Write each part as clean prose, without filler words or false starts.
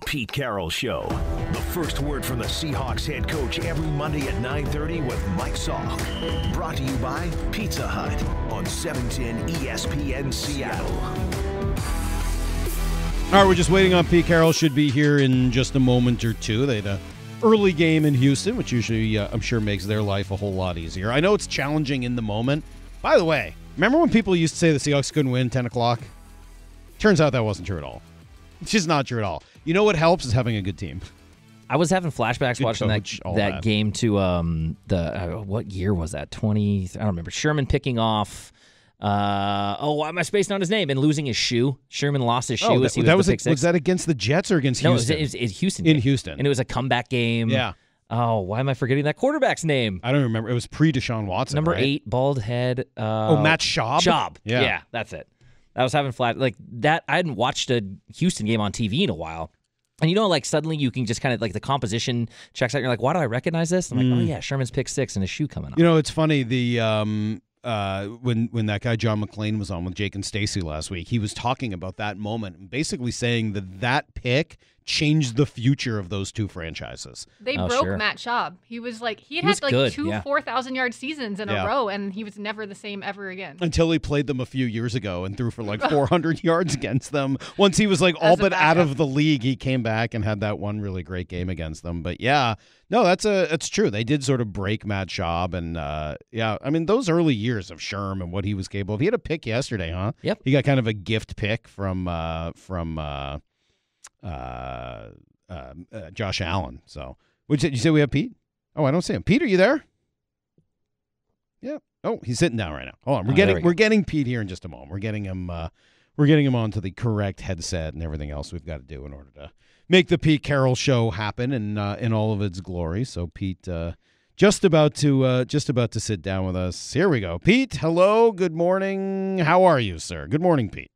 Pete Carroll Show. The first word from the Seahawks head coach every Monday at 9:30 with Mike Salk. Brought to you by Pizza Hut on 710 ESPN Seattle. All right, we're just waiting on Pete Carroll. Should be here in just a moment or two. They had an early game in Houston, which usually, I'm sure, makes their life a whole lot easier. I know it's challenging in the moment. By the way, remember when people used to say the Seahawks couldn't win 10 o'clock? Turns out that wasn't true at all. It's just not true at all. You know what helps is having a good team. I was having flashbacks Good watching coach, that game to what year was that? I don't remember. Sherman picking off. Why am I spacing on his name? And losing his shoe. Sherman lost his shoe as he was the pick six. Was that against the Jets or against Houston? No, it was Houston. In Houston. And it was a comeback game. Yeah. Oh, why am I forgetting that quarterback's name? I don't remember. It was pre-Deshaun Watson, Number right? 8, bald head. Matt Schaub? Schaub. Yeah. Yeah, that's it. I was having like that. I hadn't watched a Houston game on TV in a while. And like suddenly you can just kind of like the composition checks out. You're like, why do I recognize this? I'm like, oh yeah, Sherman's pick 6 and his shoe coming off. It's funny. The when that guy John McClain was on with Jake and Stacey last week, he was talking about that moment and basically saying that pick changed the future of those two franchises. They broke Matt Schaub. He was like he had like good, 2 4,000-yard seasons in a row, and he was never the same ever again. Until he played them a few years ago and threw for like 400 yards against them. Once he was like all but out of the league, he came back and had that one really great game against them. But yeah, no, that's true. They did sort of break Matt Schaub, and I mean those early years of Sherm and what he was capable of. He had a pick yesterday, huh? Yep. He got kind of a gift pick from Josh Allen. So, did you say we have Pete? Oh, I don't see him. Pete, are you there? Yeah. Oh, he's sitting down right now. Hold on. We're getting Pete here in just a moment. We're getting him onto the correct headset and everything else we've got to do in order to make the Pete Carroll Show happen in all of its glory. So Pete, just about to sit down with us. Here we go. Pete, hello. Good morning. How are you, sir? Good morning, Pete.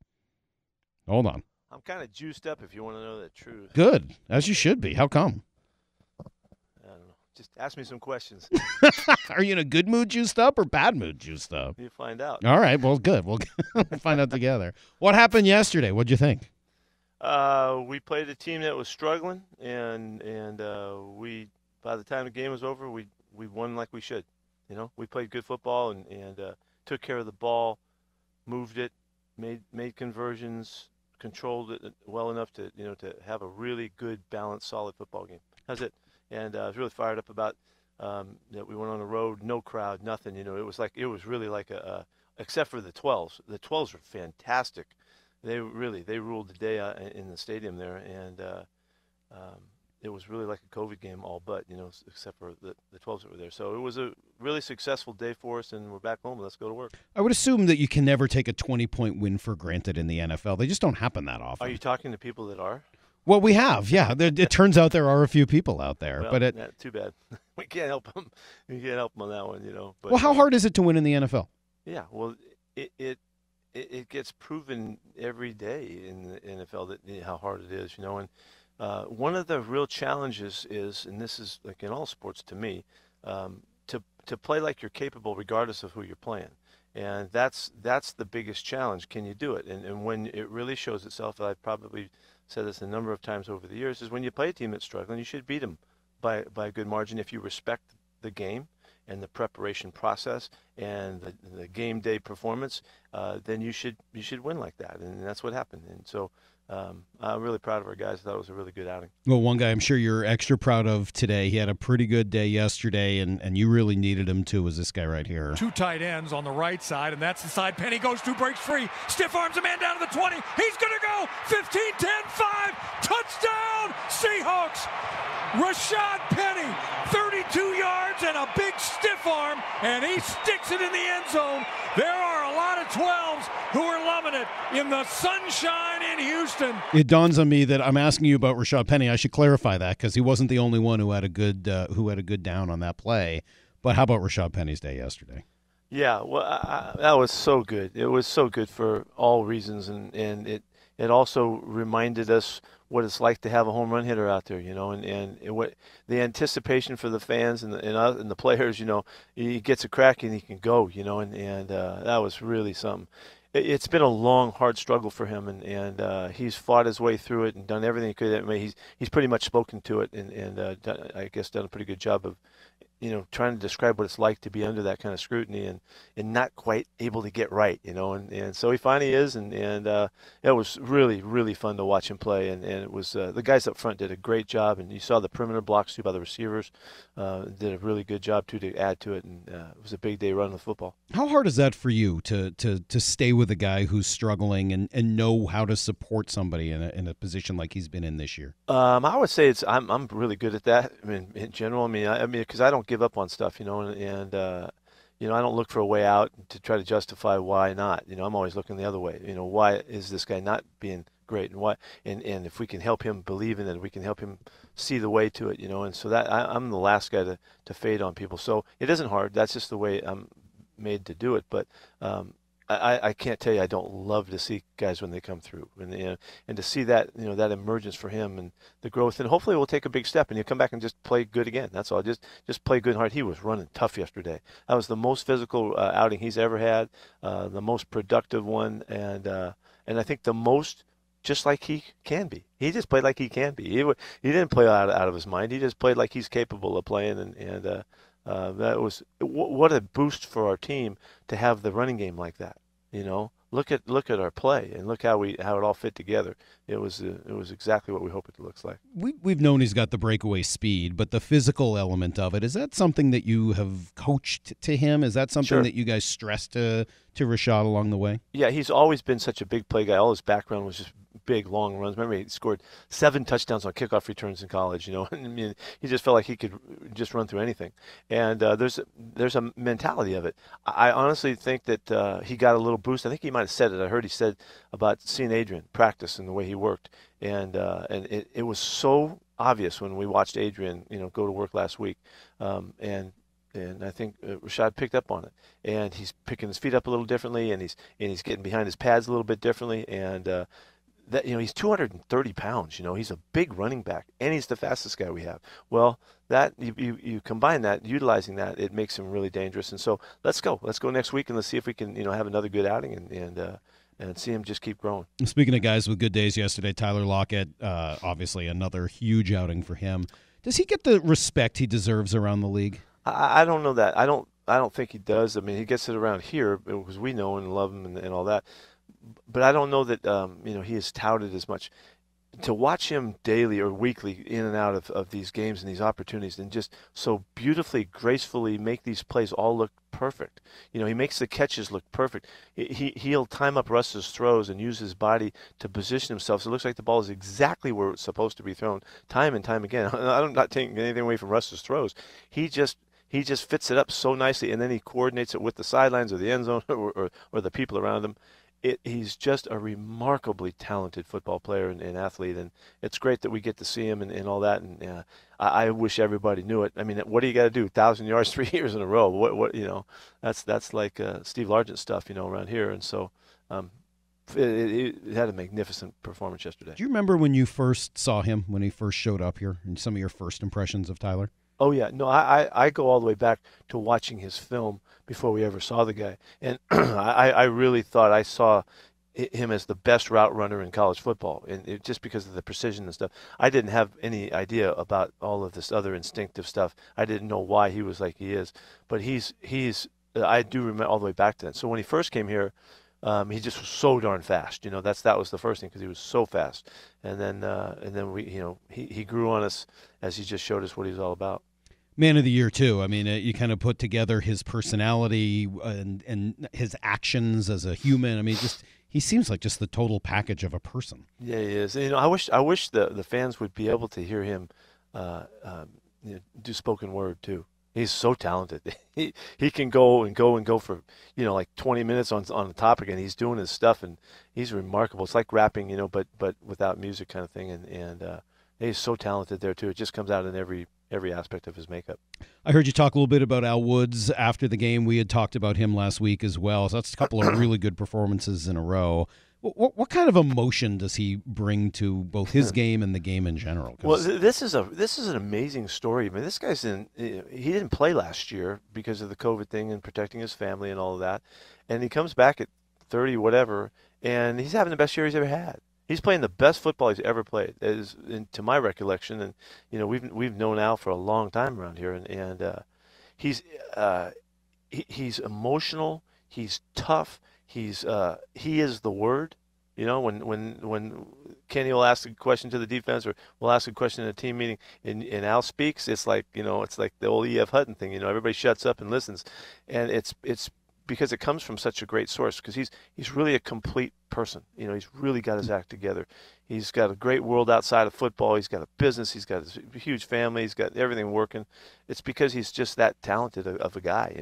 Hold on. I'm kind of juiced up if you want to know the truth. Good, as you should be. How come? I don't know. Just ask me some questions. Are you in a good mood juiced up or bad mood juiced up? You find out. All right, well, good. We'll find out together. What happened yesterday? What'd you think? We played a team that was struggling, and we by the time the game was over, we won like we should. We played good football and took care of the ball, moved it, made conversions, controlled it well enough to have a really good, balanced, solid football game. That's it. And I was really fired up about that we went on the road, no crowd, nothing. It was really like except for the 12s. The 12s were fantastic. They ruled the day in the stadium there, and it was really like a COVID game all but, except for the 12s that were there. So it was a really successful day for us, and we're back home. Let's go to work. I would assume that you can never take a 20-point win for granted in the NFL. They just don't happen that often. Are you talking to people that are? Well, we have, yeah. It turns out there are a few people out there. Well, too bad. We can't help them. We can't help them on that one, But, well, how hard is it to win in the NFL? Yeah, well, it gets proven every day in the NFL that how hard it is, and one of the real challenges is, and this is like in all sports to me, to play like you're capable regardless of who you're playing. And that's the biggest challenge. Can you do it? And when it really shows itself, I've probably said this a number of times over the years, is when you play a team that's struggling, you should beat them by a good margin if you respect the game and the preparation process and the game day performance. Then you should win like that, and that's what happened. And so I'm really proud of our guys. I thought it was a really good outing. Well, one guy I'm sure you're extra proud of today, he had a pretty good day yesterday, and you really needed him too, was this guy right here. 2 tight ends on the right side, and that's the side Penny goes to, breaks free, stiff arms a man down to the 20. He's going to go 15, 10, 5, touchdown, Seahawks. Rashad Penny, 32 yards and a big stiff arm, and he sticks it in the end zone. There are a lot of 12s who are loving it in the sunshine in Houston. It dawns on me that I'm asking you about Rashad Penny. I should clarify that because he wasn't the only one who had a good down on that play. But how about Rashad Penny's day yesterday? Yeah, well, that was so good. It was so good for all reasons, and it also reminded us what it's like to have a home run hitter out there, and what the anticipation for the fans and the players, he gets a crack and he can go, and that was really something. it's been a long, hard struggle for him, and he's fought his way through it and done everything he could. I mean, he's pretty much spoken to it, and I guess done a pretty good job of, trying to describe what it's like to be under that kind of scrutiny and not quite able to get right, and so he finally is, and it was really, really fun to watch him play, and it was the guys up front did a great job, and you saw the perimeter blocks too by the receivers, did a really good job too to add to it, and it was a big day running the football. How hard is that for you to stay with a guy who's struggling and know how to support somebody in a position like he's been in this year? I would say I'm really good at that. I mean, in general, I mean, because I don't give up on stuff, and I don't look for a way out to try to justify why not. I'm always looking the other way. Why is this guy not being great, and why? And if we can help him believe in it, we can help him see the way to it. And so that I'm the last guy to fade on people. So it isn't hard. That's just the way I'm made to do it. But I can't tell you I don't love to see guys when they come through, and to see that that emergence for him and the growth, and hopefully we'll take a big step and he'll come back and just play good again. That's all. Just play good and hard. He was running tough yesterday. That was the most physical outing he's ever had, the most productive one, and I think the most just like he can be. He just played like he can be. He didn't play out of his mind. He just played like he's capable of playing, and that was what a boost for our team to have the running game like that. Look at our play and look how it all fit together. It was exactly what we hope it looks like. We've known he's got the breakaway speed, but the physical element of it, is that something that you have coached to him? Is that something that you guys stressed to Rashad along the way? Yeah, he's always been such a big play guy. All his background was just big, long runs. Remember, he scored 7 touchdowns on kickoff returns in college. I mean, he just felt like he could just run through anything. And there's a mentality of it. I honestly think that he got a little boost. I think he might have said it. I heard he said about seeing Adrian practice and the way he worked, and it was so obvious when we watched Adrian, go to work last week, and I think Rashad picked up on it, and he's picking his feet up a little differently, and he's getting behind his pads a little bit differently, and that he's 230 pounds. He's a big running back, and he's the fastest guy we have. Well, that you combine that, utilizing that, it makes him really dangerous. And so let's go next week, and let's see if we can have another good outing and see him just keep growing. Speaking of guys with good days yesterday, Tyler Lockett, obviously another huge outing for him. Does he get the respect he deserves around the league? I don't know that. I don't think he does. I mean, he gets it around here because we know and love him and all that. But I don't know that he is touted as much. To watch him daily or weekly in and out of these games and these opportunities, and just so beautifully, gracefully make these plays all look perfect. He makes the catches look perfect. He'll time up Russ's throws and use his body to position himself so it looks like the ball is exactly where it's supposed to be thrown, time and time again. I'm not taking anything away from Russ's throws. He just fits it up so nicely, and then he coordinates it with the sidelines or the end zone or the people around him. He's just a remarkably talented football player and athlete, and it's great that we get to see him and all that. And I wish everybody knew it. I mean, what do you got to do? 1,000 yards 3 years in a row? What that's like Steve Largent stuff, around here. And so it had a magnificent performance yesterday. Do you remember when you first saw him, when he first showed up here, and some of your first impressions of Tyler? Oh, yeah. No, I go all the way back to watching his film before we ever saw the guy. And I really thought I saw him as the best route runner in college football, and just because of the precision and stuff. I didn't have any idea about all of this other instinctive stuff. I didn't know why he was like he is. But I do remember all the way back to that. So when he first came here, he just was so darn fast. That was the first thing, because he was so fast. And then we, he grew on us as he just showed us what he's all about. Man of the year, too. I mean, you kind of put together his personality and his actions as a human. I mean, he seems like just the total package of a person. Yeah, he is. I wish the fans would be able to hear him do spoken word too. He's so talented. He can go for like 20 minutes on the topic, and he's doing his stuff, and he's remarkable. It's like rapping, but without music kind of thing, and he's so talented there too. It just comes out in every aspect of his makeup. I heard you talk a little bit about Al Woods after the game. We had talked about him last week as well. So that's a couple of really good performances in a row. What kind of emotion does he bring to both his game and the game in general? Well, this is an amazing story. I mean, this guy's he didn't play last year because of the COVID thing and protecting his family and all of that, and he comes back at 30, whatever, and he's having the best year he's ever had. He's playing the best football he's ever played, to my recollection. And we've known Al for a long time around here, and he's emotional. He's tough. He is the word. When Kenny will ask a question to the defense, or we'll ask a question in a team meeting, and Al speaks, it's like the old E.F. Hutton thing. Everybody shuts up and listens, and it's because it comes from such a great source. Because he's really a complete person. He's really got his act together. He's got a great world outside of football. He's got a business. He's got a huge family. He's got everything working. It's because he's just that talented of a guy.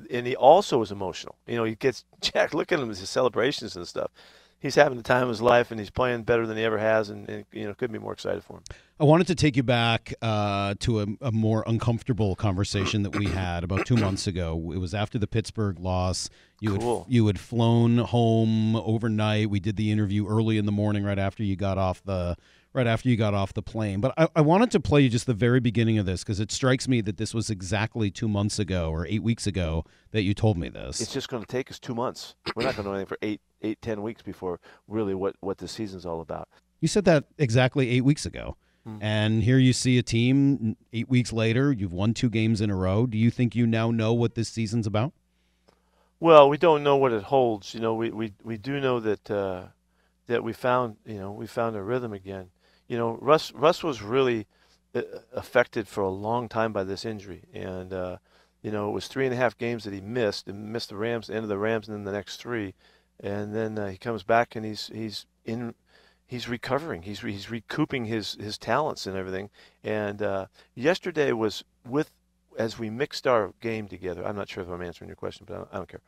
And he also is emotional. He gets jacked. Look at him, his celebrations and stuff. He's having the time of his life, and he's playing better than he ever has, and couldn't be more excited for him. I wanted to take you back to a more uncomfortable conversation that we had about 2 months ago. It was after the Pittsburgh loss. You had flown home overnight. We did the interview early in the morning, right after you got off the plane. But I wanted to play you just the very beginning of this, because it strikes me that this was exactly 2 months ago or 8 weeks ago that you told me this. It's just going to take us 2 months. We're not going to know anything for 10 weeks before really what the season's all about. You said that exactly 8 weeks ago. Mm-hmm. And here you see a team 8 weeks later. You've won 2 games in a row. Do you think you now know what this season's about? Well, we don't know what it holds. We do know that we found a rhythm again. Russ was really affected for a long time by this injury, and it was 3.5 games that he missed the Rams, the end of the Rams, and then the next 3, and then he comes back and he's recovering, he's recouping his talents and everything. And yesterday was as we mixed our game together. I'm not sure if I'm answering your question, but I don't care.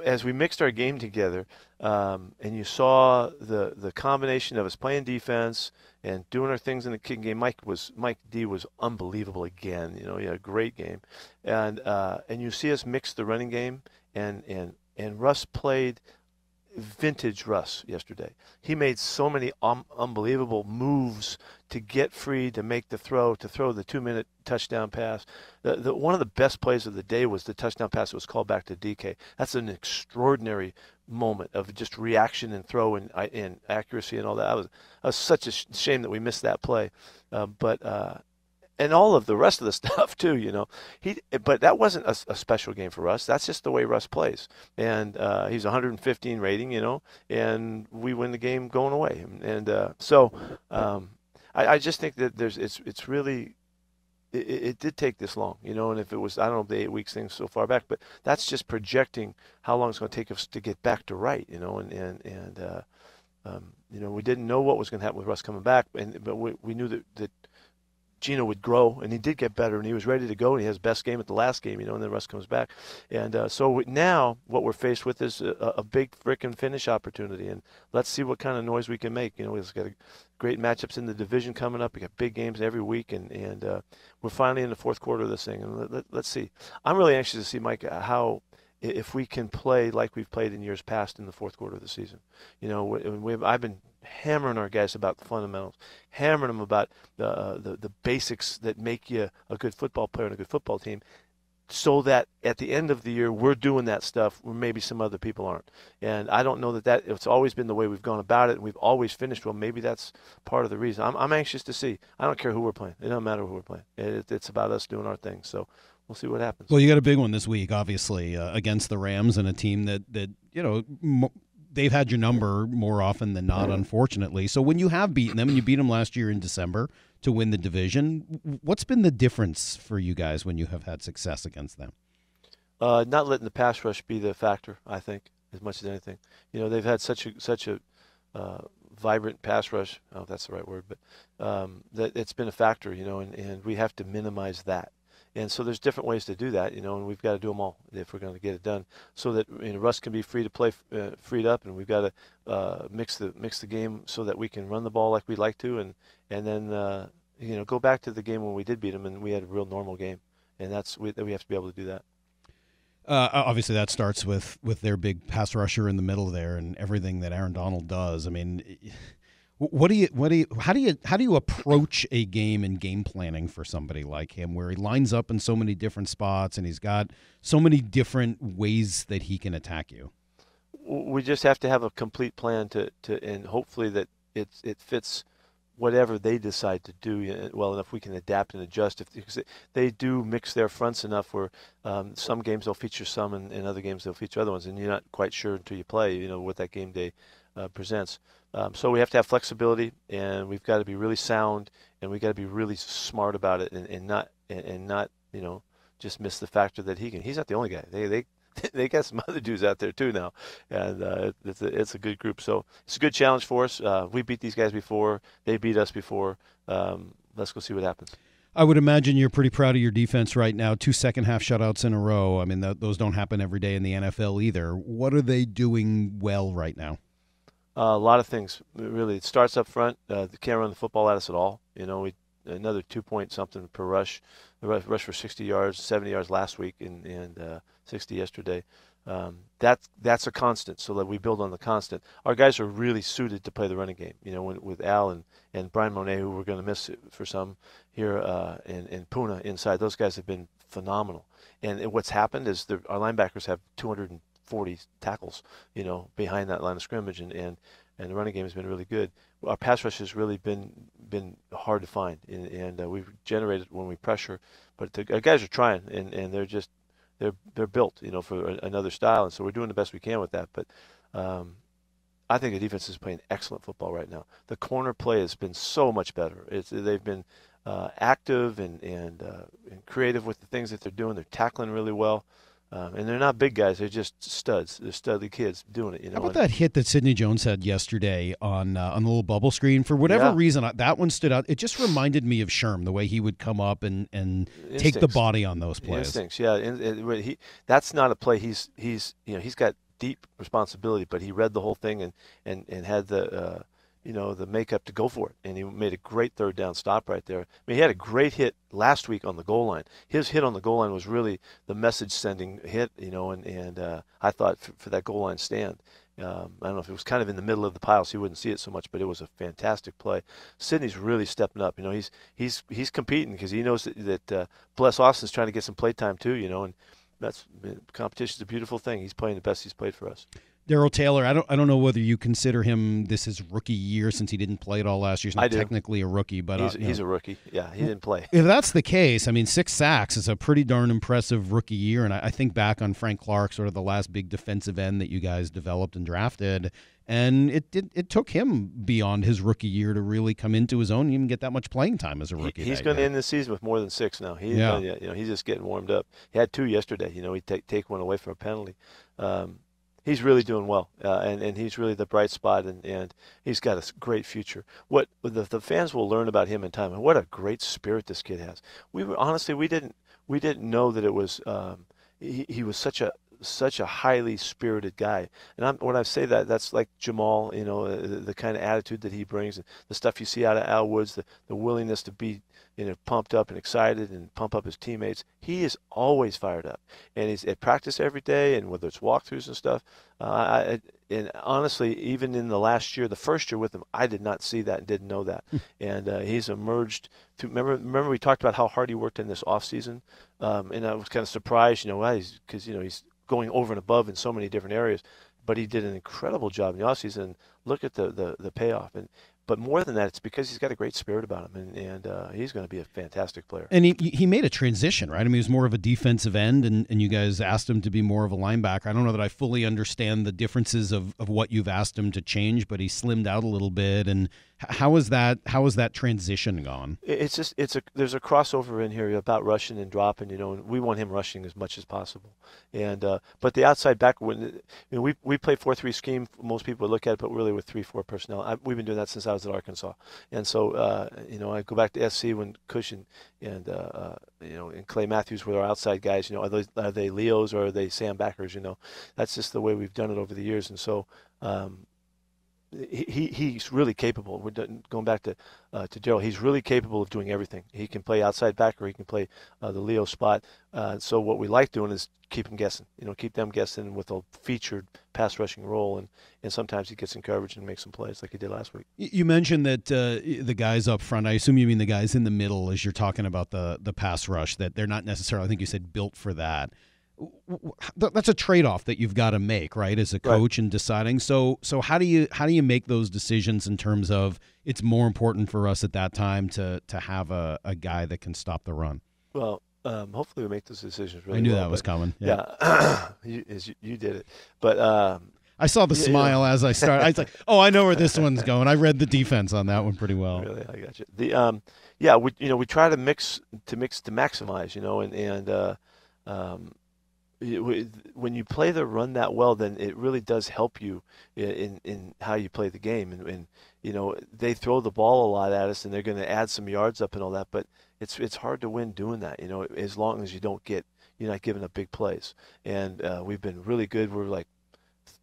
As we mixed our game together, and you saw the combination of us playing defense and doing our things in the kicking game. Mike D was unbelievable again. He had a great game, and you see us mix the running game, and Russ played vintage Russ yesterday. He made so many unbelievable moves to get free, to make the throw, to throw the 2-minute touchdown pass. One of the best plays of the day was the touchdown pass that was called back to DK. That's an extraordinary moment of just reaction and throw and accuracy and all that. That was such a shame that we missed that play. And all of the rest of the stuff too, but that wasn't a special game for Russ. That's just the way Russ plays. And he's 115 rating, and we win the game going away. And I just think that it's really, it did take this long, and if it was, I don't know if the 8 weeks thing so far back, but that's just projecting how long it's going to take us to get back to right, we didn't know what was going to happen with Russ coming back, but we knew that Gino would grow, and he did get better, and he was ready to go, and he has best game at the last game, and then Russ comes back. And so now what we're faced with is a big frickin' finish opportunity, and let's see what kind of noise we can make. We've got great matchups in the division coming up. We got big games every week, and we're finally in the fourth quarter of this thing, and let's see. I'm really anxious to see, Mike, if we can play like we've played in years past in the fourth quarter of the season. I've been hammering our guys about the fundamentals, hammering them about the basics that make you a good football player and a good football team, so that at the end of the year we're doing that stuff where maybe some other people aren't. And I don't know that it's always been the way we've gone about it, and we've always finished well. Maybe that's part of the reason. I'm anxious to see. I don't care who we're playing. It doesn't matter who we're playing. It's about us doing our thing. So we'll see what happens. Well, you got a big one this week, obviously, against the Rams, and a team that they've had your number more often than not, unfortunately. So when you have beaten them, and you beat them last year in December to win the division, what's been the difference for you guys when you have had success against them? Not letting the pass rush be the factor, I think, as much as anything. They've had such a vibrant pass rush. I don't know if that's the right word, but that it's been a factor, and we have to minimize that. And so there's different ways to do that, and we've got to do them all if we're going to get it done, so that Russ can be free to play, freed up, and we've got to mix the game so that we can run the ball like we like to, and then go back to the game when we did beat them and we had a real normal game, and we have to be able to do that. Obviously, that starts with their big pass rusher in the middle there and everything that Aaron Donald does. I mean, how do you approach a game and game planning for somebody like him, where he lines up in so many different spots and he's got so many different ways that he can attack you? we just have to have a complete plan to and hopefully that it fits whatever they decide to do well enough. We can adapt and adjust because they do mix their fronts enough where some games they'll feature some and other games they'll feature other ones, and you're not quite sure until you play what that game day presents. So we have to have flexibility, and we've got to be really sound, and we've got to be really smart about it, and not just miss the factor that he's not the only guy. They got some other dudes out there too now, and it's a good group. So it's a good challenge for us. We beat these guys before; they beat us before. Let's go see what happens. I would imagine you're pretty proud of your defense right now. 2 second-half shutouts in a row. I mean, those don't happen every day in the NFL either. What are they doing well right now? A lot of things. Really, it starts up front. They can't run the football at us at all. Another 2-point something per rush. The rush for 60 yards, 70 yards last week, and 60 yesterday. That's a constant, so that we build on the constant. Our guys are really suited to play the running game. With Al and Brian Monet, who we're going to miss for some here, and Puna inside. Those guys have been phenomenal. And what's happened is our linebackers have 240 tackles, behind that line of scrimmage, and the running game has been really good. Our pass rush has really been hard to find, and we've generated when we pressure, but our guys are trying, and they're just they're built, for another style, and so we're doing the best we can with that. But I think the defense is playing excellent football right now. The corner play has been so much better. They've been active and creative with the things that they're doing. They're tackling really well. And they're not big guys; they're just studs. They're studly kids doing it. How about that hit that Sidney Jones had yesterday on the little bubble screen? For whatever reason, that one stood out. It just reminded me of Sherm, the way he would come up and take the body on those plays. Instincts, yeah. That's not a play. He's got deep responsibility, but he read the whole thing and had the the makeup to go for it, and he made a great third down stop right there. I mean, he had a great hit last week on the goal line. His hit on the goal line was really the message-sending hit, and I thought for that goal line stand. I don't know if it was kind of in the middle of the pile, so you wouldn't see it so much, but it was a fantastic play. Sidney's really stepping up. He's competing because he knows that Bless Austin's trying to get some play time too, and competition's a beautiful thing. He's playing the best he's played for us. Darrell Taylor, I don't know whether you consider him this his rookie year since he didn't play at all last year. He's not technically a rookie, but he's a rookie. Yeah, he didn't play. If that's the case, 6 sacks is a pretty darn impressive rookie year. And I think back on Frank Clark, sort of the last big defensive end that you guys developed and drafted, and it took him beyond his rookie year to really come into his own and even get that much playing time as a rookie. He's going to end the season with more than 6 now. He's just getting warmed up. He had 2 yesterday. He'd take one away from a penalty. He's really doing well, and he's really the bright spot, and he's got a great future. What the fans will learn about him in time, and what a great spirit this kid has. We didn't know that it was he was such a highly spirited guy. And when I say that, that's like Jamal, the kind of attitude that he brings, and the stuff you see out of Al Woods, the willingness to be pumped up and excited and pump up his teammates. He is always fired up, and he's at practice every day, and whether it's walkthroughs and stuff. And honestly, even in the last year, the first year with him, I did not see that and didn't know that. And he's emerged. Remember we talked about how hard he worked in this off season, and I was kind of surprised, because he's going over and above in so many different areas, but he did an incredible job in the off season. Look at the payoff. But more than that, it's because he's got a great spirit about him, and he's going to be a fantastic player. And he made a transition, right? He was more of a defensive end, and you guys asked him to be more of a linebacker. I don't know that I fully understand the differences of what you've asked him to change, but he slimmed out a little bit. And how is that transition gone? There's a crossover in here about rushing and dropping, and we want him rushing as much as possible. And but the outside back, we play 4-3 scheme. Most people would look at it, but really with 3-4 personnel. We've been doing that since I was at Arkansas, and so I go back to SC when Cush and Clay Matthews were our outside guys. Are they Leos or are they Sam Backers? That's just the way we've done it over the years, and so. He's really capable. We're going back to Darrell. He's really capable of doing everything. He can play outside back, or he can play the Leo spot. So what we like doing is keep them guessing. Keep them guessing with a featured pass rushing role, and sometimes he gets in coverage and makes some plays like he did last week. You mentioned that the guys up front. I assume you mean the guys in the middle as you're talking about the pass rush. That they're not necessarily, I think you said, built for that. that's a trade-off that you've got to make, right, as a coach in deciding. So how do you make those decisions in terms of it's more important for us at that time to have a guy that can stop the run? Well, hopefully we make those decisions really I knew well, that was coming. Yeah, you did it. But I saw the smile as I started. I was like, "Oh, I know where this one's going." I read the defense on that one pretty well. Really, I got you. We try to maximize, when you play the run that well, then it really does help you in how you play the game. And they throw the ball a lot at us, and they're going to add some yards up and all that. But it's hard to win doing that, as long as you're not giving up big plays. And we've been really good. We're like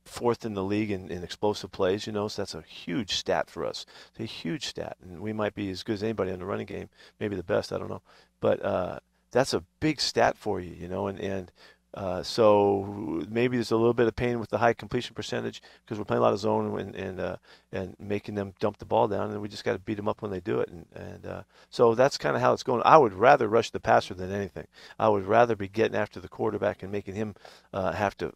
4th in the league in explosive plays, so that's a huge stat for us. It's a huge stat, and we might be as good as anybody in the running game, maybe the best, I don't know. But that's a big stat for you, so maybe there's a little bit of pain with the high completion percentage because we're playing a lot of zone and making them dump the ball down, and we just got to beat them up when they do it. And so that's kind of how it's going. I would rather rush the passer than anything. I would rather be getting after the quarterback and making him have to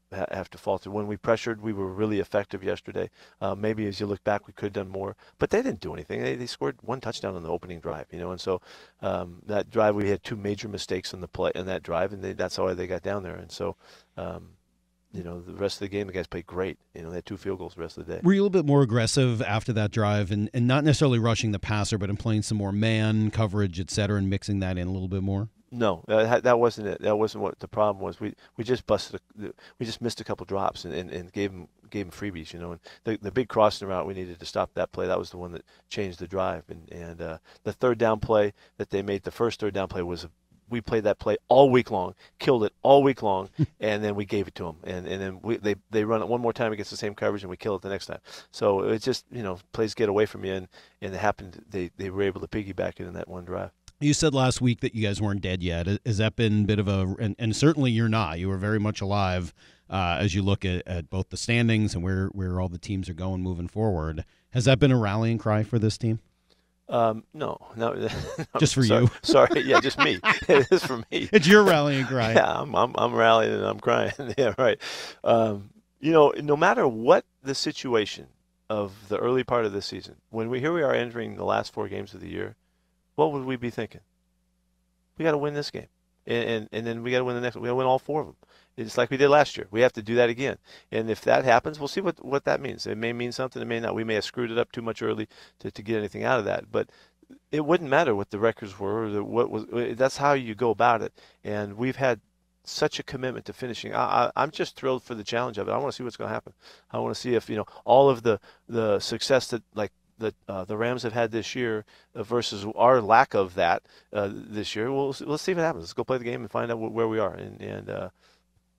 falter. When we pressured, we were really effective yesterday. Maybe as you look back, we could have done more, but they didn't do anything. They scored 1 touchdown on the opening drive, and so that drive we had 2 major mistakes in the play in that drive, and that's how they got down there. And so, the rest of the game, the guys played great. They had 2 field goals the rest of the day. Were you a little bit more aggressive after that drive and not necessarily rushing the passer, but in playing some more man coverage, et cetera, and mixing that in a little bit more? No, that wasn't it. That wasn't what the problem was. We just we just missed a couple drops and gave them freebies, and the big crossing route, we needed to stop that play. That was the one that changed the drive. And the third down play that they made, the first third down play we played that play all week long, killed it all week long, and then we gave it to them. And then they run it one more time against the same coverage, and we kill it the next time. So it's just, plays get away from you, and it happened. They were able to piggyback it in that one drive. You said last week that you guys weren't dead yet. Has that been a bit of and certainly you're not. You were very much alive as you look at both the standings and where all the teams are going moving forward. Has that been a rallying cry for this team? No. Just for you. Sorry, yeah, just me. It is for me. It's your rallying cry. Yeah, I'm rallying and I'm crying. Yeah, right. No matter what the situation of the early part of the season, here we are entering the last 4 games of the year, what would we be thinking? We got to win this game, and then we got to win the next one. We got to win all 4 of them. It's like we did last year. We have to do that again. And if that happens, we'll see what that means. It may mean something. It may not. We may have screwed it up too much early to get anything out of that. But it wouldn't matter what the records were. That's how you go about it. And we've had such a commitment to finishing. I'm just thrilled for the challenge of it. I want to see what's going to happen. I want to see if all of the success that the Rams have had this year versus our lack of that this year. Well, let's see what happens. Let's go play the game and find out where we are. And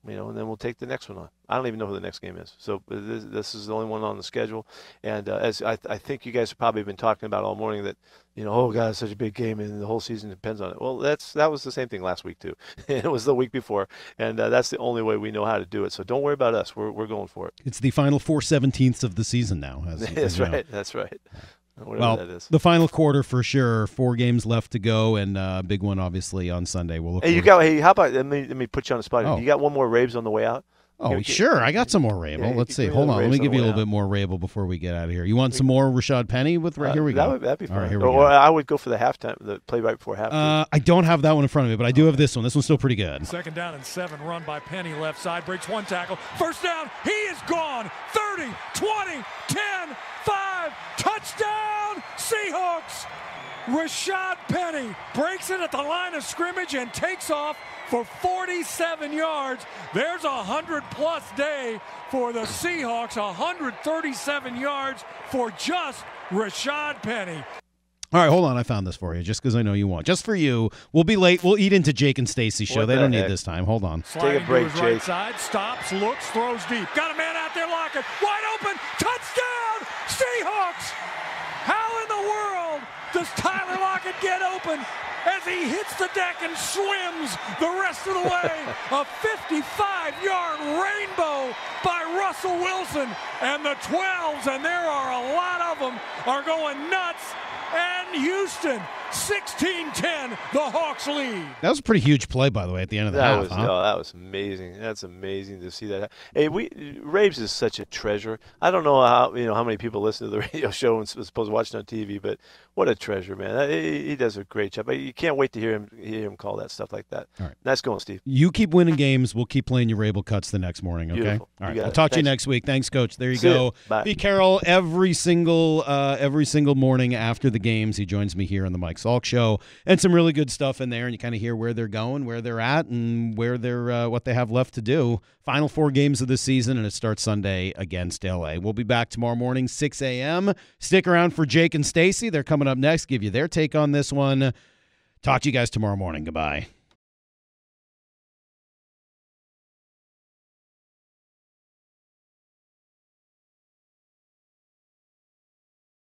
then we'll take the next one on. I don't even know who the next game is. So this is the only one on the schedule. And as I think you guys have probably been talking about all morning that, oh, God, it's such a big game and the whole season depends on it. Well, that was the same thing last week, too. It was the week before. And that's the only way we know how to do it. So don't worry about us. We're going for it. It's the final 4/17 of the season now. That's right. That's right. Whatever that is. The final quarter for sure. 4 games left to go, and a big one obviously on Sunday. We'll look. How about let me put you on the spot. Oh. You got one more Raves on the way out? Oh, sure. I got some more Rabel. Yeah, Let's see. Hold on. Let me give you a little bit more Rabel before we get out of here. You want some more Rashad Penny? Here we go. That'd be fun. All right, here we or go. I would go for the halftime, the play right before halftime. I don't have that one in front of me, but I do have this one. This one's still pretty good. 2nd down and 7, run by Penny left side, breaks 1 tackle. 1st down, he is gone. 30, 20, 10, 5, touchdown, Seahawks. Rashad Penny breaks it at the line of scrimmage and takes off for 47 yards. There's a 100-plus day for the Seahawks, 137 yards for just Rashad Penny. All right, hold on. I found this for you just because I know you want. Just for you. We'll be late. We'll eat into Jake and Stacy's show. They don't need this time. Hold on. Take a break, Jake. Right side, stops, looks, throws deep. Got a man out there, Lockett. Wide open. Touchdown, Seahawks. How in the world does Tyler Lockett get open as he hits the deck and swims the rest of the way? A 55-yard rainbow by Russell Wilson. And the 12s, and there are a lot of them, are going nuts. And Houston, 16-10, the Hawks lead. That was a pretty huge play, by the way, at the end of the half. That was amazing. That's amazing to see that. Hey, Raves is such a treasure. I don't know how many people listen to the radio show and supposed to watch it on TV, but what a treasure, man. He does a great job. You can't wait to hear him call that stuff like that. All right. Nice going, Steve. You keep winning games. We'll keep playing your Rabel cuts the next morning, okay? Beautiful. All right. I'll talk to you next week. Thanks, Coach. There you go. Bye. Pete Carroll, every single morning after the games, he joins me here on the Mike Salk Show, and some really good stuff in there, and you kind of hear where they're going, where they're at, and where they're what they have left to do. Final 4 games of the season, and it starts Sunday against LA. We'll be back tomorrow morning, 6 a.m. Stick around for Jake and Stacy. They're coming up next. Give you their take on this one. Talk to you guys tomorrow morning. Goodbye.